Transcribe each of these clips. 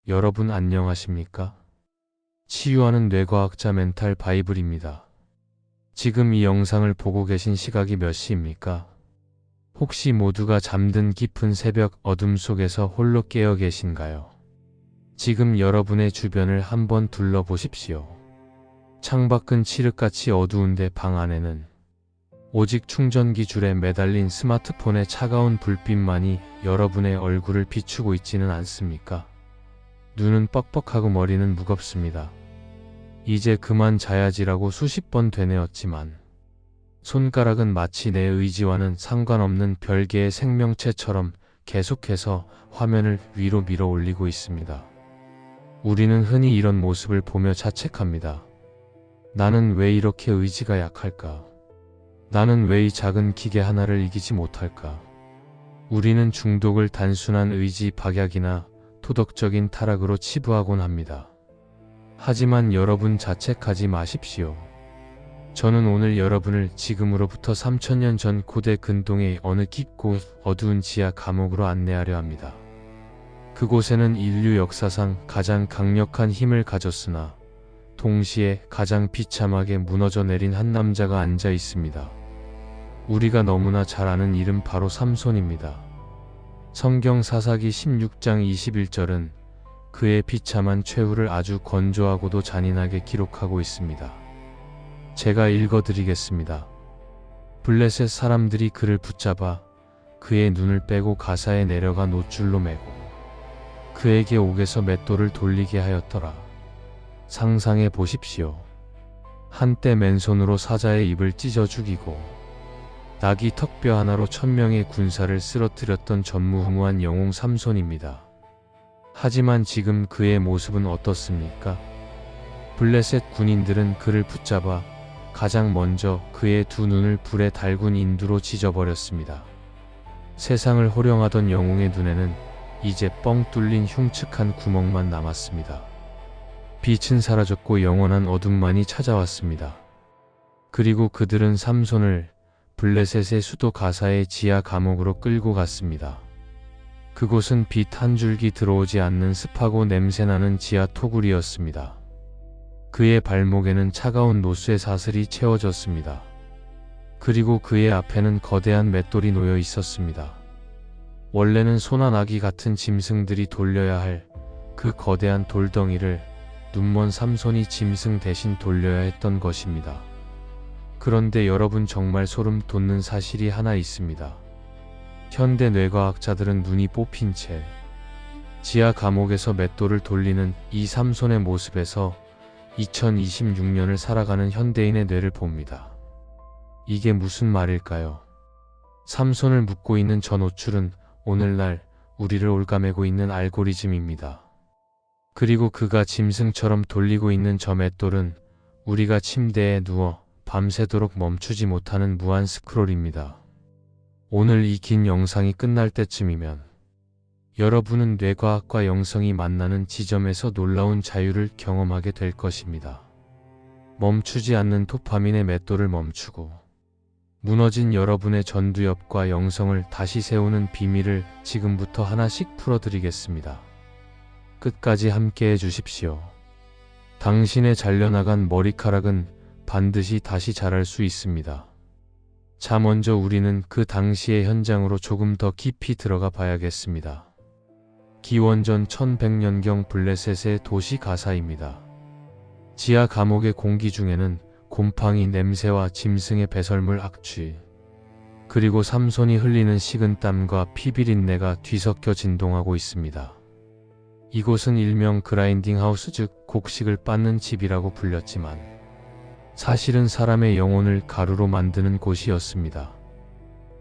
여러분 안녕하십니까? 치유하는 뇌과학자 멘탈 바이블입니다. 지금 이 영상을 보고 계신 시각이 몇 시입니까? 혹시 모두가 잠든 깊은 새벽 어둠 속에서 홀로 깨어 계신가요? 지금 여러분의 주변을 한번 둘러보십시오. 창밖은 칠흑같이 어두운데 방 안에는 오직 충전기 줄에 매달린 스마트폰의 차가운 불빛만이 여러분의 얼굴을 비추고 있지는 않습니까? 눈은 뻑뻑하고 머리는 무겁습니다. 이제 그만 자야지라고 수십 번 되뇌었지만 손가락은 마치 내 의지와는 상관없는 별개의 생명체처럼 계속해서 화면을 위로 밀어 올리고 있습니다. 우리는 흔히 이런 모습을 보며 자책합니다. 나는 왜 이렇게 의지가 약할까? 나는 왜 이 작은 기계 하나를 이기지 못할까? 우리는 중독을 단순한 의지 박약이나 도덕적인 타락으로 치부하곤 합니다. 하지만 여러분 자책하지 마십시오. 저는 오늘 여러분을 지금으로부터 3000년 전 고대 근동의 어느 깊고 어두운 지하 감옥으로 안내하려 합니다. 그곳에는 인류 역사상 가장 강력한 힘을 가졌으나 동시에 가장 비참하게 무너져 내린 한 남자가 앉아 있습니다. 우리가 너무나 잘 아는 이름 바로 삼손입니다. 성경 사사기 16장 21절은 그의 비참한 최후를 아주 건조하고도 잔인하게 기록하고 있습니다. 제가 읽어드리겠습니다. 블레셋 사람들이 그를 붙잡아 그의 눈을 빼고 가사에 내려가 노줄로 매고 그에게 옥에서 맷돌을 돌리게 하였더라. 상상해 보십시오. 한때 맨손으로 사자의 입을 찢어 죽이고 낙이 턱뼈 하나로 1000명의 군사를 쓰러뜨렸던 전무후무한 영웅 삼손입니다. 하지만 지금 그의 모습은 어떻습니까? 블레셋 군인들은 그를 붙잡아 가장 먼저 그의 두 눈을 불에 달군 인두로 찢어버렸습니다. 세상을 호령하던 영웅의 눈에는 이제 뻥 뚫린 흉측한 구멍만 남았습니다. 빛은 사라졌고 영원한 어둠만이 찾아왔습니다. 그리고 그들은 삼손을 블레셋의 수도 가사의 지하 감옥으로 끌고 갔습니다. 그곳은 빛 한 줄기 들어오지 않는 습하고 냄새나는 지하 토굴이었습니다. 그의 발목에는 차가운 노수의 사슬이 채워졌습니다. 그리고 그의 앞에는 거대한 맷돌이 놓여 있었습니다. 원래는 소나 나귀 같은 짐승들이 돌려야 할 그 거대한 돌덩이를 눈먼 삼손이 짐승 대신 돌려야 했던 것입니다. 그런데 여러분 정말 소름 돋는 사실이 하나 있습니다. 현대 뇌과학자들은 눈이 뽑힌 채 지하 감옥에서 맷돌을 돌리는 이 삼손의 모습에서 2026년을 살아가는 현대인의 뇌를 봅니다. 이게 무슨 말일까요? 삼손을 묶고 있는 저 노출은 오늘날 우리를 올가매고 있는 알고리즘입니다. 그리고 그가 짐승처럼 돌리고 있는 저 맷돌은 우리가 침대에 누워 밤새도록 멈추지 못하는 무한 스크롤입니다. 오늘 이 긴 영상이 끝날 때쯤이면 여러분은 뇌과학과 영성이 만나는 지점에서 놀라운 자유를 경험하게 될 것입니다. 멈추지 않는 도파민의 맷돌을 멈추고 무너진 여러분의 전두엽과 영성을 다시 세우는 비밀을 지금부터 하나씩 풀어드리겠습니다. 끝까지 함께해 주십시오. 당신의 잘려나간 머리카락은 반드시 다시 자랄 수 있습니다. 자, 먼저 우리는 그 당시의 현장으로 조금 더 깊이 들어가 봐야겠습니다. 기원전 1100년경 블레셋의 도시 가사입니다. 지하 감옥의 공기 중에는 곰팡이 냄새와 짐승의 배설물 악취, 그리고 삼손이 흘리는 식은땀과 피 비린내가 뒤섞여 진동하고 있습니다. 이곳은 일명 그라인딩 하우스, 즉 곡식을 빻는 집이라고 불렸지만 사실은 사람의 영혼을 가루로 만드는 곳이었습니다.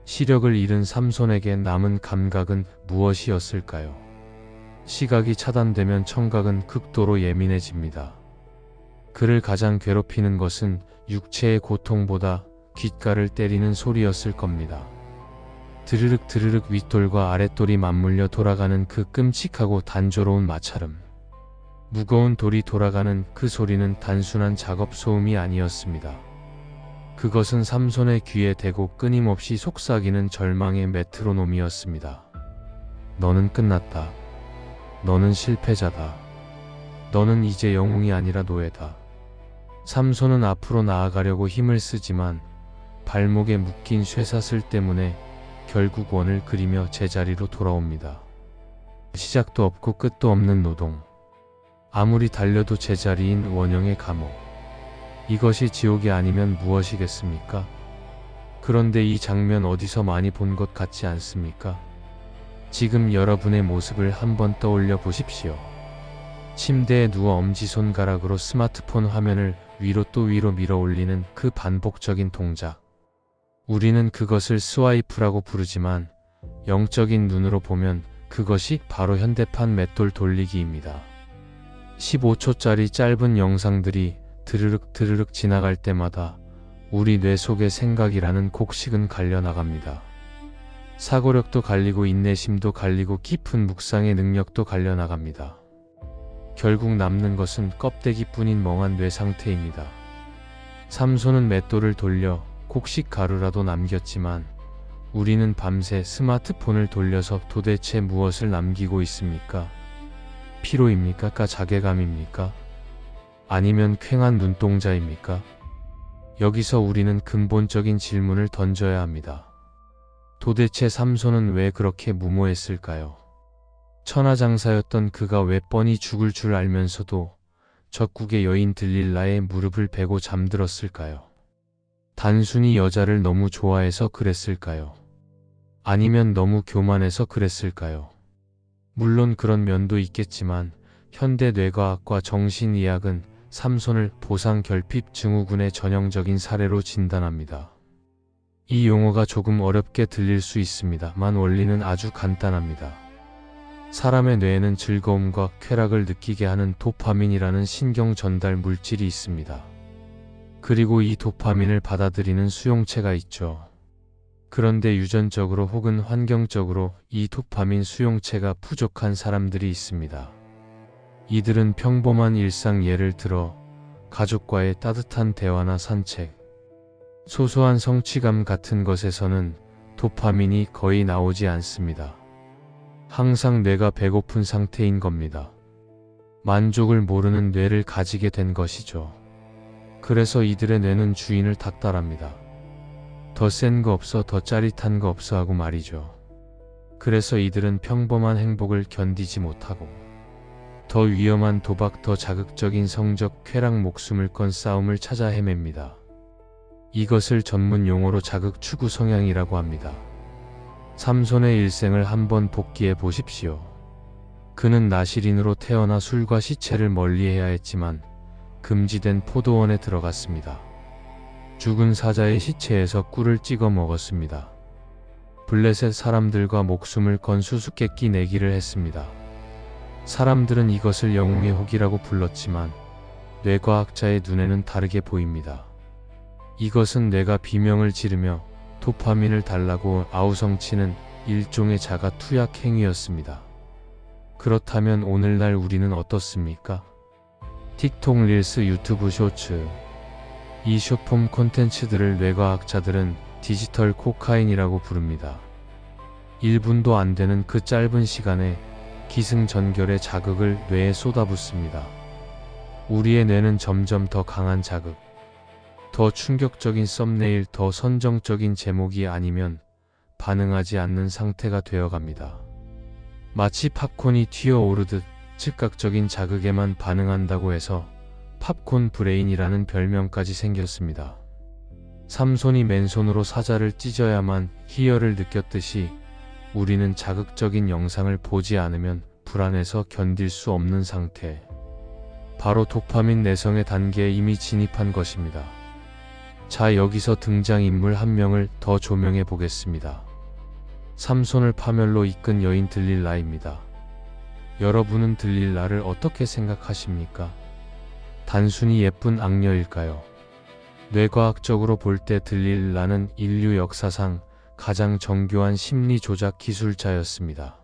시력을 잃은 삼손에게 남은 감각은 무엇이었을까요? 시각이 차단되면 청각은 극도로 예민해집니다. 그를 가장 괴롭히는 것은 육체의 고통보다 귓가를 때리는 소리였을 겁니다. 드르륵 드르륵 윗돌과 아랫돌이 맞물려 돌아가는 그 끔찍하고 단조로운 마찰음. 무거운 돌이 돌아가는 그 소리는 단순한 작업 소음이 아니었습니다. 그것은 삼손의 귀에 대고 끊임없이 속삭이는 절망의 메트로놈이었습니다. 너는 끝났다. 너는 실패자다. 너는 이제 영웅이 아니라 노예다. 삼손은 앞으로 나아가려고 힘을 쓰지만 발목에 묶인 쇠사슬 때문에 결국 원을 그리며 제자리로 돌아옵니다. 시작도 없고 끝도 없는 노동. 아무리 달려도 제자리인 원형의 감옥. 이것이 지옥이 아니면 무엇이겠습니까? 그런데 이 장면 어디서 많이 본 것 같지 않습니까? 지금 여러분의 모습을 한번 떠올려 보십시오. 침대에 누워 엄지손가락으로 스마트폰 화면을 위로 또 위로 밀어 올리는 그 반복적인 동작. 우리는 그것을 스와이프라고 부르지만 영적인 눈으로 보면 그것이 바로 현대판 맷돌 돌리기입니다. 15초짜리 짧은 영상들이 드르륵 드르륵 지나갈 때마다 우리 뇌 속의 생각이라는 곡식은 갈려나갑니다. 사고력도 갈리고 인내심도 갈리고 깊은 묵상의 능력도 갈려나갑니다. 결국 남는 것은 껍데기뿐인 멍한 뇌 상태입니다. 삼손은 맷돌을 돌려 곡식 가루라도 남겼지만 우리는 밤새 스마트폰을 돌려서 도대체 무엇을 남기고 있습니까? 피로입니까? 자괴감입니까? 아니면 퀭한 눈동자입니까? 여기서 우리는 근본적인 질문을 던져야 합니다. 도대체 삼손은 왜 그렇게 무모했을까요? 천하장사였던 그가 왜 뻔히 죽을 줄 알면서도 적국의 여인 들릴라의 무릎을 베고 잠들었을까요? 단순히 여자를 너무 좋아해서 그랬을까요? 아니면 너무 교만해서 그랬을까요? 물론 그런 면도 있겠지만 현대 뇌과학과 정신의학은 삼손을 보상결핍 증후군의 전형적인 사례로 진단합니다. 이 용어가 조금 어렵게 들릴 수 있습니다만 원리는 아주 간단합니다. 사람의 뇌에는 즐거움과 쾌락을 느끼게 하는 도파민이라는 신경 전달 물질이 있습니다. 그리고 이 도파민을 받아들이는 수용체가 있죠. 그런데 유전적으로 혹은 환경적으로 이 도파민 수용체가 부족한 사람들이 있습니다. 이들은 평범한 일상, 예를 들어 가족과의 따뜻한 대화나 산책, 소소한 성취감 같은 것에서는 도파민이 거의 나오지 않습니다. 항상 뇌가 배고픈 상태인 겁니다. 만족을 모르는 뇌를 가지게 된 것이죠. 그래서 이들의 뇌는 주인을 닥달합니다. 더 센 거 없어, 더 짜릿한 거 없어 하고 말이죠. 그래서 이들은 평범한 행복을 견디지 못하고 더 위험한 도박, 더 자극적인 성적, 쾌락, 목숨을 건 싸움을 찾아 헤맵니다. 이것을 전문 용어로 자극 추구 성향이라고 합니다. 삼손의 일생을 한번 복기해 보십시오. 그는 나시린으로 태어나 술과 시체를 멀리해야 했지만 금지된 포도원에 들어갔습니다. 죽은 사자의 시체에서 꿀을 찍어 먹었습니다. 블레셋 사람들과 목숨을 건 수수께끼 내기를 했습니다. 사람들은 이것을 영웅의 혹이라고 불렀지만 뇌과학자의 눈에는 다르게 보입니다. 이것은 뇌가 비명을 지르며 도파민을 달라고 아우성치는 일종의 자가 투약 행위였습니다. 그렇다면 오늘날 우리는 어떻습니까? 틱톡 릴스, 유튜브 쇼츠, 이 숏폼 콘텐츠들을 뇌과학자들은 디지털 코카인이라고 부릅니다. 1분도 안 되는 그 짧은 시간에 기승전결의 자극을 뇌에 쏟아붓습니다. 우리의 뇌는 점점 더 강한 자극, 더 충격적인 썸네일, 더 선정적인 제목이 아니면 반응하지 않는 상태가 되어갑니다. 마치 팝콘이 튀어오르듯 즉각적인 자극에만 반응한다고 해서 팝콘 브레인이라는 별명까지 생겼습니다. 삼손이 맨손으로 사자를 찢어야만 희열을 느꼈듯이 우리는 자극적인 영상을 보지 않으면 불안해서 견딜 수 없는 상태, 바로 도파민 내성의 단계에 이미 진입한 것입니다. 자, 여기서 등장인물 한 명을 더 조명해 보겠습니다. 삼손을 파멸로 이끈 여인 들릴라입니다. 여러분은 들릴라를 어떻게 생각하십니까? 단순히 예쁜 악녀일까요? 뇌과학적으로 볼 때 들릴라는 인류 역사상 가장 정교한 심리 조작 기술자였습니다.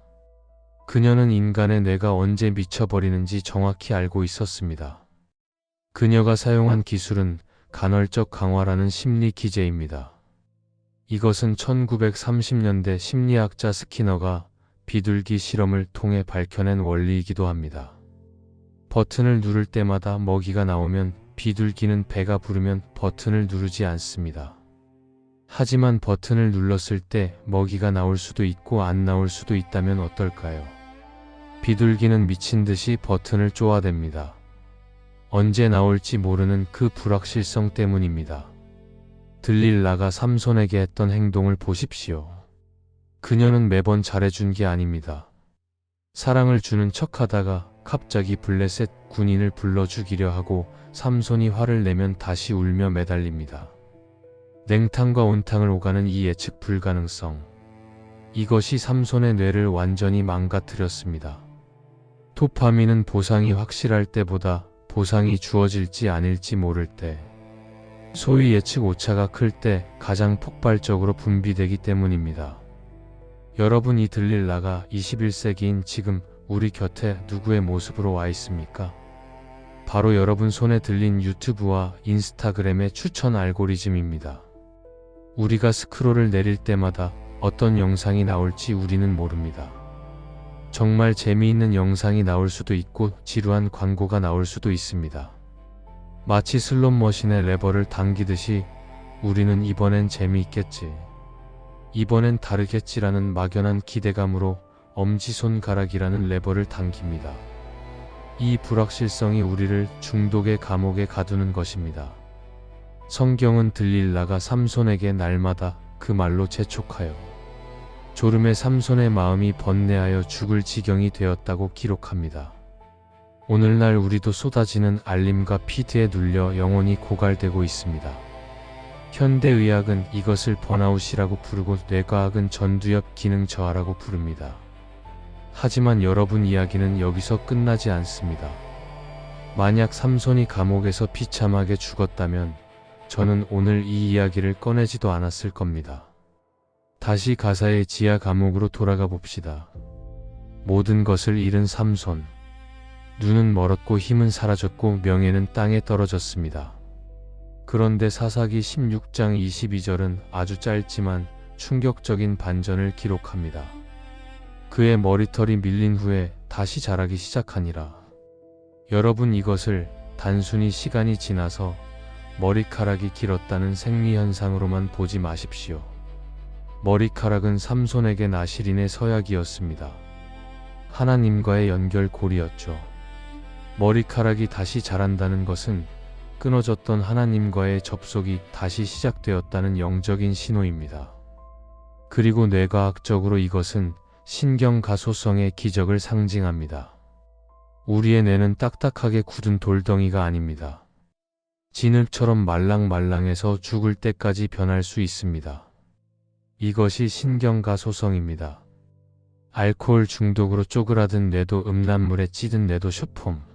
그녀는 인간의 뇌가 언제 미쳐버리는지 정확히 알고 있었습니다. 그녀가 사용한 기술은 간헐적 강화라는 심리 기제입니다. 이것은 1930년대 심리학자 스키너가 비둘기 실험을 통해 밝혀낸 원리이기도 합니다. 버튼을 누를 때마다 먹이가 나오면 비둘기는 배가 부르면 버튼을 누르지 않습니다. 하지만 버튼을 눌렀을 때 먹이가 나올 수도 있고 안 나올 수도 있다면 어떨까요? 비둘기는 미친 듯이 버튼을 쪼아댑니다. 언제 나올지 모르는 그 불확실성 때문입니다. 들릴라가 삼손에게 했던 행동을 보십시오. 그녀는 매번 잘해준 게 아닙니다. 사랑을 주는 척하다가 갑자기 블레셋 군인을 불러 죽이려 하고 삼손이 화를 내면 다시 울며 매달립니다. 냉탕과 온탕을 오가는 이 예측 불가능성. 이것이 삼손의 뇌를 완전히 망가뜨렸습니다. 도파민은 보상이 확실할 때보다 보상이 주어질지 아닐지 모를 때, 소위 예측 오차가 클 때 가장 폭발적으로 분비되기 때문입니다. 여러분, 이 들릴라가 21세기인 지금 우리 곁에 누구의 모습으로 와 있습니까? 바로 여러분 손에 들린 유튜브와 인스타그램의 추천 알고리즘입니다. 우리가 스크롤을 내릴 때마다 어떤 영상이 나올지 우리는 모릅니다. 정말 재미있는 영상이 나올 수도 있고 지루한 광고가 나올 수도 있습니다. 마치 슬롯머신의 레버를 당기듯이 우리는 이번엔 재미있겠지, 이번엔 다르겠지라는 막연한 기대감으로 엄지손가락이라는 레버를 당깁니다. 이 불확실성이 우리를 중독의 감옥에 가두는 것입니다. 성경은 들릴라가 삼손에게 날마다 그 말로 재촉하여 졸음에 삼손의 마음이 번뇌하여 죽을 지경이 되었다고 기록합니다. 오늘날 우리도 쏟아지는 알림과 피드에 눌려 영혼이 고갈되고 있습니다. 현대의학은 이것을 번아웃이라고 부르고 뇌과학은 전두엽 기능 저하라고 부릅니다. 하지만 여러분, 이야기는 여기서 끝나지 않습니다. 만약 삼손이 감옥에서 비참하게 죽었다면 저는 오늘 이 이야기를 꺼내지도 않았을 겁니다. 다시 가사의 지하 감옥으로 돌아가 봅시다. 모든 것을 잃은 삼손. 눈은 멀었고 힘은 사라졌고 명예는 땅에 떨어졌습니다. 그런데 사사기 16장 22절은 아주 짧지만 충격적인 반전을 기록합니다. 그의 머리털이 밀린 후에 다시 자라기 시작하니라. 여러분, 이것을 단순히 시간이 지나서 머리카락이 길었다는 생리현상으로만 보지 마십시오. 머리카락은 삼손에게 나실인의 서약이었습니다. 하나님과의 연결고리였죠. 머리카락이 다시 자란다는 것은 끊어졌던 하나님과의 접속이 다시 시작되었다는 영적인 신호입니다. 그리고 뇌과학적으로 이것은 신경가소성의 기적을 상징합니다. 우리의 뇌는 딱딱하게 굳은 돌덩이가 아닙니다. 진흙처럼 말랑말랑해서 죽을 때까지 변할 수 있습니다. 이것이 신경가소성입니다. 알코올 중독으로 쪼그라든 뇌도, 음란물에 찌든 뇌도, 쇼폼,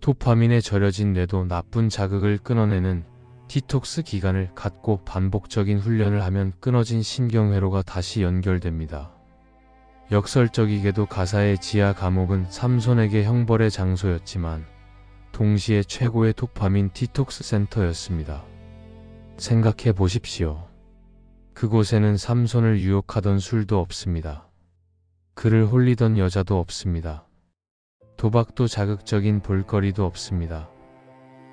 도파민에 절여진 뇌도 나쁜 자극을 끊어내는 디톡스 기간을 갖고 반복적인 훈련을 하면 끊어진 신경회로가 다시 연결됩니다. 역설적이게도 가사의 지하 감옥은 삼손에게 형벌의 장소였지만 동시에 최고의 도파민 디톡스 센터였습니다. 생각해 보십시오. 그곳에는 삼손을 유혹하던 술도 없습니다. 그를 홀리던 여자도 없습니다. 도박도 자극적인 볼거리도 없습니다.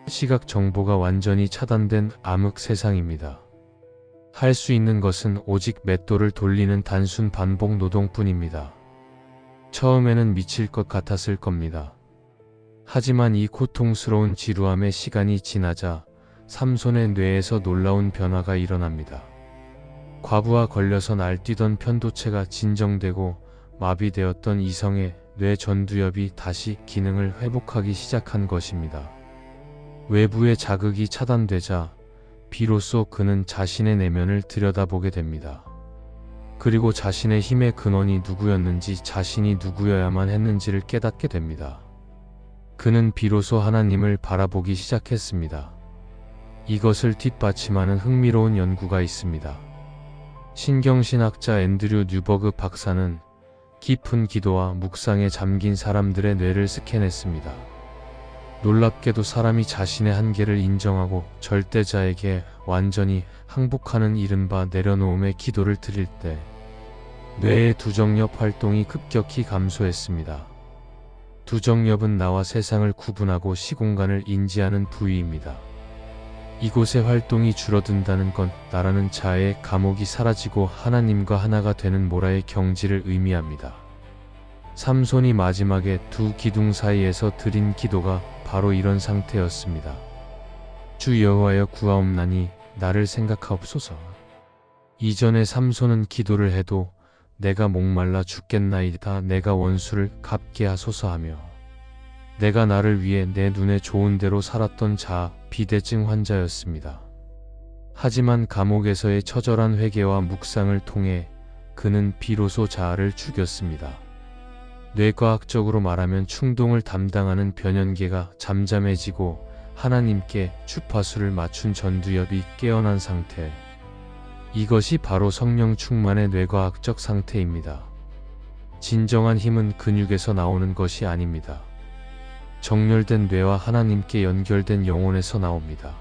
시각 정보가 완전히 차단된 암흑 세상입니다. 할 수 있는 것은 오직 맷돌을 돌리는 단순 반복 노동뿐입니다. 처음에는 미칠 것 같았을 겁니다. 하지만 이 고통스러운 지루함의 시간이 지나자 삼손의 뇌에서 놀라운 변화가 일어납니다. 과부하 걸려서 날뛰던 편도체가 진정되고 마비되었던 이성의 뇌 전두엽이 다시 기능을 회복하기 시작한 것입니다. 외부의 자극이 차단되자 비로소 그는 자신의 내면을 들여다보게 됩니다. 그리고 자신의 힘의 근원이 누구였는지, 자신이 누구여야만 했는지를 깨닫게 됩니다. 그는 비로소 하나님을 바라보기 시작했습니다. 이것을 뒷받침하는 흥미로운 연구가 있습니다. 신경신학자 앤드류 뉴버그 박사는 깊은 기도와 묵상에 잠긴 사람들의 뇌를 스캔했습니다. 놀랍게도 사람이 자신의 한계를 인정하고 절대자에게 완전히 항복하는 이른바 내려놓음의 기도를 드릴 때 뇌의 두정엽 활동이 급격히 감소했습니다. 두정엽은 나와 세상을 구분하고 시공간을 인지하는 부위입니다. 이곳의 활동이 줄어든다는 건 나라는 자아의 감옥이 사라지고 하나님과 하나가 되는 모라의 경지를 의미합니다. 삼손이 마지막에 두 기둥 사이에서 드린 기도가 바로 이런 상태였습니다. 주 여호와여 구하옵나니 나를 생각하옵소서. 이전에 삼손은 기도를 해도 내가 목말라 죽겠나이다 내가 원수를 갚게 하소서 하며 내가 나를 위해 내 눈에 좋은 대로 살았던 자아 비대증 환자였습니다. 하지만 감옥에서의 처절한 회개와 묵상을 통해 그는 비로소 자아를 죽였습니다. 뇌과학적으로 말하면 충동을 담당하는 변연계가 잠잠해지고 하나님께 주파수를 맞춘 전두엽이 깨어난 상태. 이것이 바로 성령 충만의 뇌과학적 상태입니다. 진정한 힘은 근육에서 나오는 것이 아닙니다. 정렬된 뇌와 하나님께 연결된 영혼에서 나옵니다.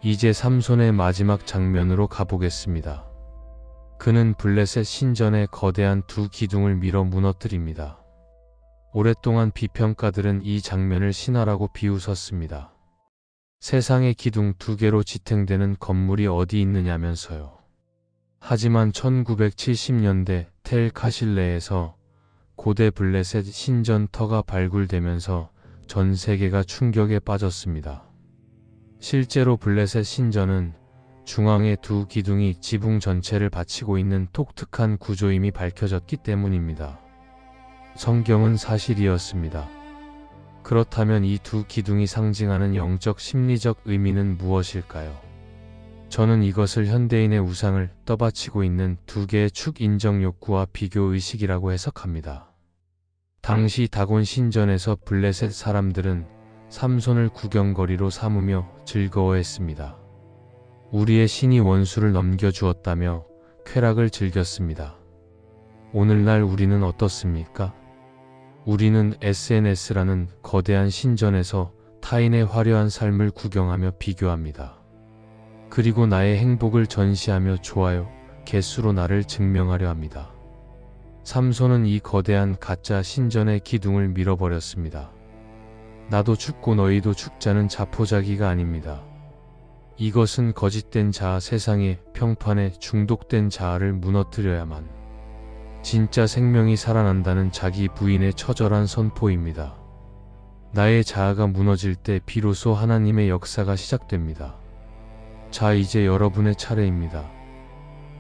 이제 삼손의 마지막 장면으로 가보겠습니다. 그는 블레셋 신전의 거대한 두 기둥을 밀어 무너뜨립니다. 오랫동안 비평가들은 이 장면을 신화라고 비웃었습니다. 세상의 기둥 두 개로 지탱되는 건물이 어디 있느냐면서요. 하지만 1970년대 텔 카실레에서 고대 블레셋 신전터가 발굴되면서 전 세계가 충격에 빠졌습니다. 실제로 블레셋 신전은 중앙의 두 기둥이 지붕 전체를 받치고 있는 독특한 구조임이 밝혀졌기 때문입니다. 성경은 사실이었습니다. 그렇다면 이 두 기둥이 상징하는 영적 심리적 의미는 무엇일까요? 저는 이것을 현대인의 우상을 떠받치고 있는 두 개의 축 인정 욕구와 비교 의식이라고 해석합니다. 당시 다곤 신전에서 블레셋 사람들은 삼손을 구경거리로 삼으며 즐거워했습니다. 우리의 신이 원수를 넘겨주었다며 쾌락을 즐겼습니다. 오늘날 우리는 어떻습니까? 우리는 SNS라는 거대한 신전에서 타인의 화려한 삶을 구경하며 비교합니다. 그리고 나의 행복을 전시하며 좋아요, 개수로 나를 증명하려 합니다. 삼손은 이 거대한 가짜 신전의 기둥을 밀어버렸습니다. 나도 죽고 너희도 죽자는 자포자기가 아닙니다. 이것은 거짓된 자아 세상의 평판에 중독된 자아를 무너뜨려야만 진짜 생명이 살아난다는 자기 부인의 처절한 선포입니다. 나의 자아가 무너질 때 비로소 하나님의 역사가 시작됩니다. 자, 이제 여러분의 차례입니다.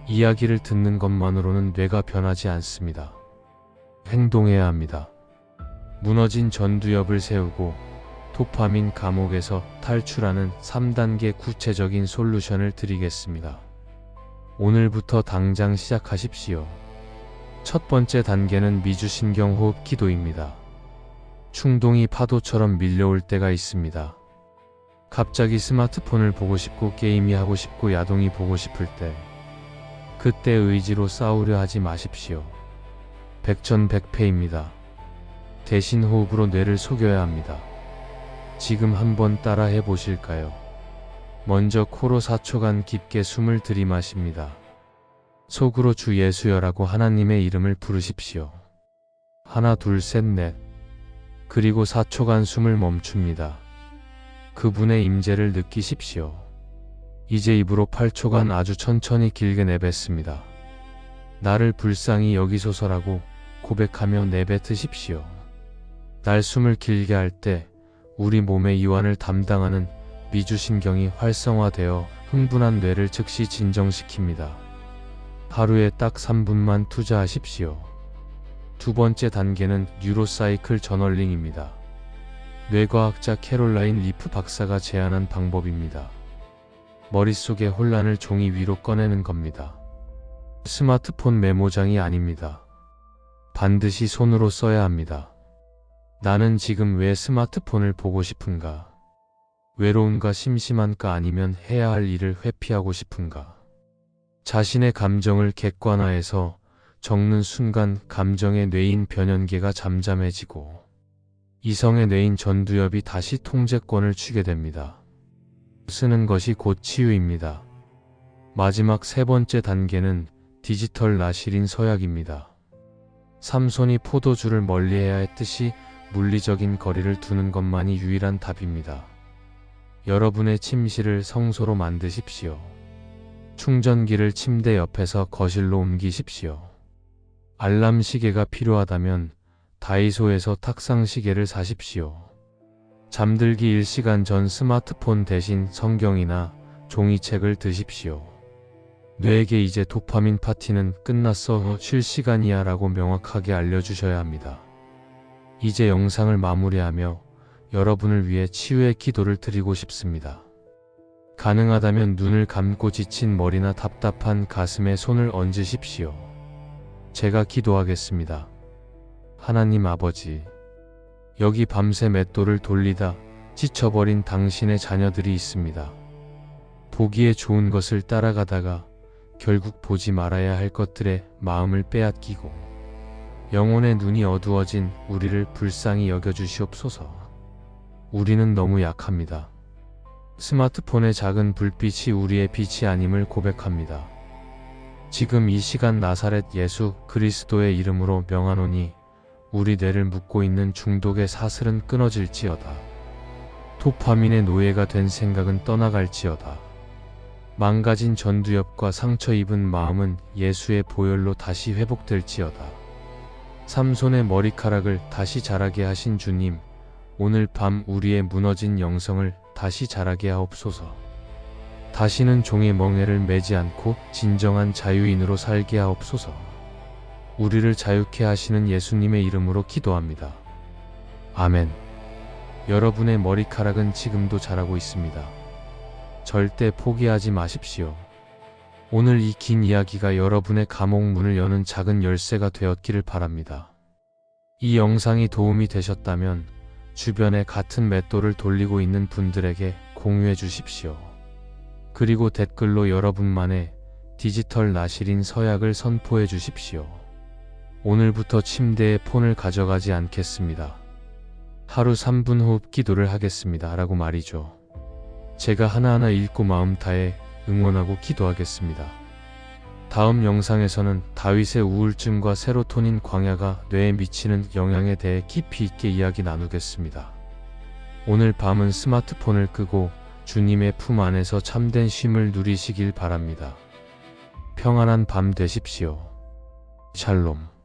이야기를 듣는 것만으로는 뇌가 변하지 않습니다. 행동해야 합니다. 무너진 전두엽을 세우고 도파민 감옥에서 탈출하는 3단계 구체적인 솔루션을 드리겠습니다. 오늘부터 당장 시작하십시오. 첫 번째 단계는 미주신경 호흡 기도입니다. 충동이 파도처럼 밀려올 때가 있습니다. 갑자기 스마트폰을 보고 싶고 게임이 하고 싶고 야동이 보고 싶을 때 그때 의지로 싸우려 하지 마십시오. 백전백패입니다. 대신 호흡으로 뇌를 속여야 합니다. 지금 한번 따라 해보실까요? 먼저 코로 4초간 깊게 숨을 들이마십니다. 속으로 주 예수여라고 하나님의 이름을 부르십시오. 하나, 둘, 셋, 넷. 그리고 4초간 숨을 멈춥니다. 그분의 임재를 느끼십시오. 이제 입으로 8초간 아주 천천히 길게 내뱉습니다. 나를 불쌍히 여기소서라고 고백하며 내뱉으십시오. 날 숨을 길게 할 때 우리 몸의 이완을 담당하는 미주신경이 활성화되어 흥분한 뇌를 즉시 진정시킵니다. 하루에 딱 3분만 투자하십시오. 두 번째 단계는 뉴로사이클 저널링입니다. 뇌과학자 캐롤라인 리프 박사가 제안한 방법입니다. 머릿속의 혼란을 종이 위로 꺼내는 겁니다. 스마트폰 메모장이 아닙니다. 반드시 손으로 써야 합니다. 나는 지금 왜 스마트폰을 보고 싶은가? 외로운가 심심한가 아니면 해야 할 일을 회피하고 싶은가? 자신의 감정을 객관화해서 적는 순간 감정의 뇌인 변연계가 잠잠해지고 이성의 뇌인 전두엽이 다시 통제권을 쥐게 됩니다. 쓰는 것이 곧 치유입니다. 마지막 세 번째 단계는 디지털 나실인 서약입니다. 삼손이 포도주를 멀리해야 했듯이 물리적인 거리를 두는 것만이 유일한 답입니다. 여러분의 침실을 성소로 만드십시오. 충전기를 침대 옆에서 거실로 옮기십시오. 알람 시계가 필요하다면 다이소에서 탁상 시계를 사십시오. 잠들기 1시간 전 스마트폰 대신 성경이나 종이책을 드십시오. 뇌에게 이제 도파민 파티는 끝났어, 쉴 시간이야 라고 명확하게 알려주셔야 합니다. 이제 영상을 마무리하며 여러분을 위해 치유의 기도를 드리고 싶습니다. 가능하다면 눈을 감고 지친 머리나 답답한 가슴에 손을 얹으십시오. 제가 기도하겠습니다. 하나님 아버지, 여기 밤새 맷돌을 돌리다 지쳐버린 당신의 자녀들이 있습니다. 보기에 좋은 것을 따라가다가 결국 보지 말아야 할 것들에 마음을 빼앗기고 영혼의 눈이 어두워진 우리를 불쌍히 여겨주시옵소서. 우리는 너무 약합니다. 스마트폰의 작은 불빛이 우리의 빛이 아님을 고백합니다. 지금 이 시간 나사렛 예수 그리스도의 이름으로 명하노니 우리 뇌를 묶고 있는 중독의 사슬은 끊어질지어다. 도파민의 노예가 된 생각은 떠나갈지어다. 망가진 전두엽과 상처 입은 마음은 예수의 보혈로 다시 회복될지어다. 삼손의 머리카락을 다시 자라게 하신 주님, 오늘 밤 우리의 무너진 영성을 다시 자라게 하옵소서. 다시는 종의 멍에를 매지 않고 진정한 자유인으로 살게 하옵소서. 우리를 자유케 하시는 예수님의 이름으로 기도합니다. 아멘. 여러분의 머리카락은 지금도 자라고 있습니다. 절대 포기하지 마십시오. 오늘 이 긴 이야기가 여러분의 감옥 문을 여는 작은 열쇠가 되었기를 바랍니다. 이 영상이 도움이 되셨다면 주변에 같은 맷돌을 돌리고 있는 분들에게 공유해 주십시오. 그리고 댓글로 여러분만의 디지털 나실인 서약을 선포해 주십시오. 오늘부터 침대에 폰을 가져가지 않겠습니다. 하루 3분 호흡 기도를 하겠습니다. 라고 말이죠. 제가 하나하나 읽고 마음 다해 응원하고 기도하겠습니다. 다음 영상에서는 다윗의 우울증과 세로토닌 광야가 뇌에 미치는 영향에 대해 깊이 있게 이야기 나누겠습니다. 오늘 밤은 스마트폰을 끄고 주님의 품 안에서 참된 쉼을 누리시길 바랍니다. 평안한 밤 되십시오. 샬롬.